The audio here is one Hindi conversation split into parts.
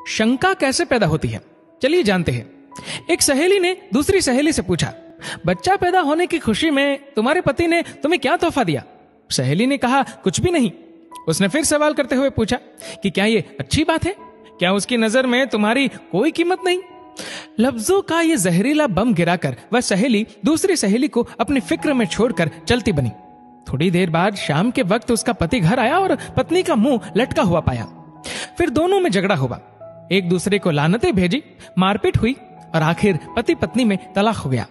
शंका कैसे पैदा होती है, चलिए जानते हैं। एक सहेली ने दूसरी सहेली से पूछा, बच्चा पैदा होने की खुशी में तुम्हारे पति ने तुम्हें क्या तोहफा दिया? सहेली ने कहा, कुछ भी नहीं। उसने फिर सवाल करते हुए पूछा कि क्या ये अच्छी बात है? क्या उसकी नजर में तुम्हारी कोई कीमत नहीं? लफ्जों का ये जहरीला बम गिराकर वह सहेली दूसरी सहेली को अपनी फिक्र में छोड़कर चलती बनी। थोड़ी देर बाद शाम के वक्त उसका पति घर आया और पत्नी का मुंह लटका हुआ पाया। फिर दोनों में झगड़ा हुआ, एक दूसरे को लानतें भेजी, मारपीट हुई और आखिर पति पत्नी में तलाक हो गया।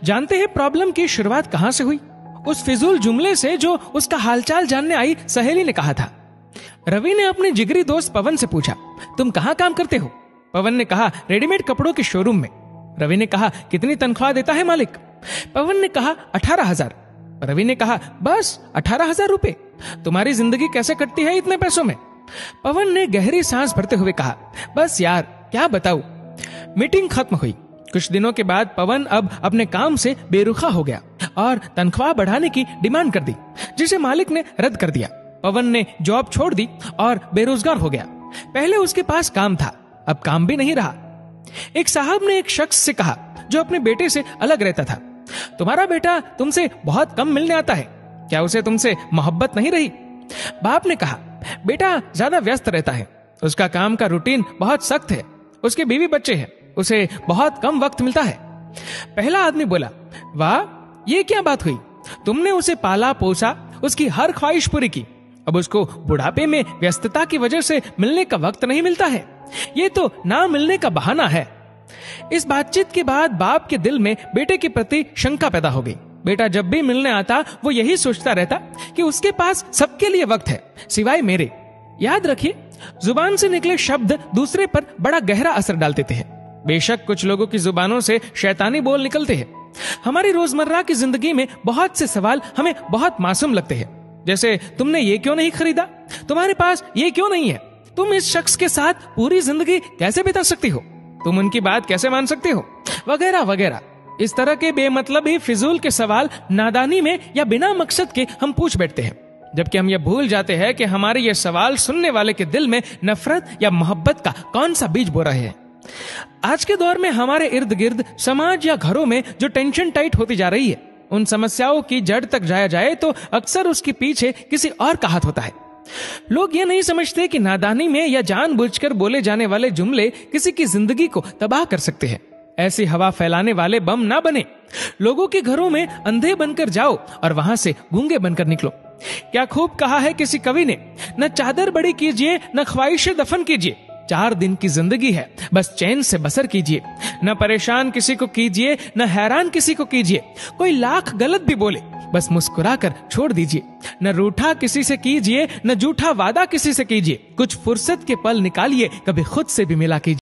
जानते हैं प्रॉब्लम की शुरुआत कहां से हुई? उस फिजूल जुमले से जो उसका हालचाल जानने आई सहेली ने कहा था। रवि ने अपने जिगरी दोस्त पवन से पूछा, तुम कहां काम करते हो? पवन ने कहा, रेडीमेड कपड़ों के शोरूम में। रवि ने कहा, कितनी तनख्वाह देता है मालिक? पवन ने कहा, 18,000। रवि ने कहा, बस 18,000 रुपए? तुम्हारी जिंदगी कैसे कटती है इतने पैसों में? पवन ने गहरी सांस भरते हुए कहा, बस यार क्या बताऊं। मीटिंग खत्म हुई। कुछ दिनों के बाद पवन अब अपने काम से बेरुखा हो गया और तनख्वाह बढ़ाने की डिमांड कर दी, जिसे मालिक ने रद्द कर दिया। पवन ने जॉब छोड़ दी और बेरोजगार हो गया। पहले उसके पास काम था, अब काम भी नहीं रहा। एक साहब ने एक शख्स से कहा जो अपने बेटे से अलग रहता था, तुम्हारा बेटा तुमसे बहुत कम मिलने आता है, क्या उसे तुमसे मोहब्बत नहीं रही? बाप ने कहा, बेटा ज्यादा व्यस्त रहता है, उसका काम का रूटीन बहुत सख्त है, उसके बीवी बच्चे हैं, उसे बहुत कम वक्त मिलता है। पहला आदमी बोला, वाह ये क्या बात हुई, तुमने उसे पाला पोसा, उसकी हर ख्वाहिश पूरी की, अब उसको बुढ़ापे में व्यस्तता की वजह से मिलने का वक्त नहीं मिलता है, ये तो ना मिलने का बहाना है। इस बातचीत के बाद बाप के दिल में बेटे के प्रति शंका पैदा हो गई। बेटा जब भी मिलने आता वो यही सोचता रहता कि उसके पास सबके लिए वक्त है सिवाय मेरे। याद रखिए, जुबान से निकले शब्द दूसरे पर बड़ा गहरा असर डाल देते हैं। बेशक कुछ लोगों की जुबानों से शैतानी बोल निकलते हैं। हमारी रोजमर्रा की जिंदगी में बहुत से सवाल हमें बहुत मासूम लगते हैं, जैसे तुमने ये क्यों नहीं खरीदा, तुम्हारे पास ये क्यों नहीं है, तुम इस शख्स के साथ पूरी जिंदगी कैसे बिता सकती हो, तुम उनकी बात कैसे मान सकते हो, वगैरह वगैरह। इस तरह के बेमतलब ही फिजूल के सवाल नादानी में या बिना मकसद के हम पूछ बैठते हैं, जबकि हम ये भूल जाते हैं कि हमारे ये सवाल सुनने वाले के दिल में नफरत या मोहब्बत का कौन सा बीज बो रहे हैं। आज के दौर में हमारे इर्द गिर्द समाज या घरों में जो टेंशन टाइट होती जा रही है, उन समस्याओं की जड़ तक जाया जाए तो अक्सर उसके पीछे किसी और का हाथ होता है। लोग ये नहीं समझते कि नादानी में या जानबूझकर बोले जाने वाले जुमले किसी की जिंदगी को तबाह कर सकते हैं। ऐसी हवा फैलाने वाले बम ना बने। लोगों के घरों में अंधे बनकर जाओ और वहां से गूंगे बनकर निकलो। क्या खूब कहा है किसी कवि ने, न चादर बड़ी कीजिए न ख्वाहिशें दफन कीजिए, 4 दिन की जिंदगी है बस चैन से बसर कीजिए। न परेशान किसी को कीजिए न हैरान किसी को कीजिए, कोई लाख गलत भी बोले बस मुस्कुरा कर छोड़ दीजिए। न रूठा किसी से कीजिए न झूठा वादा किसी से कीजिए, कुछ फुर्सत के पल निकालिए, कभी खुद से भी मिला कीजिए।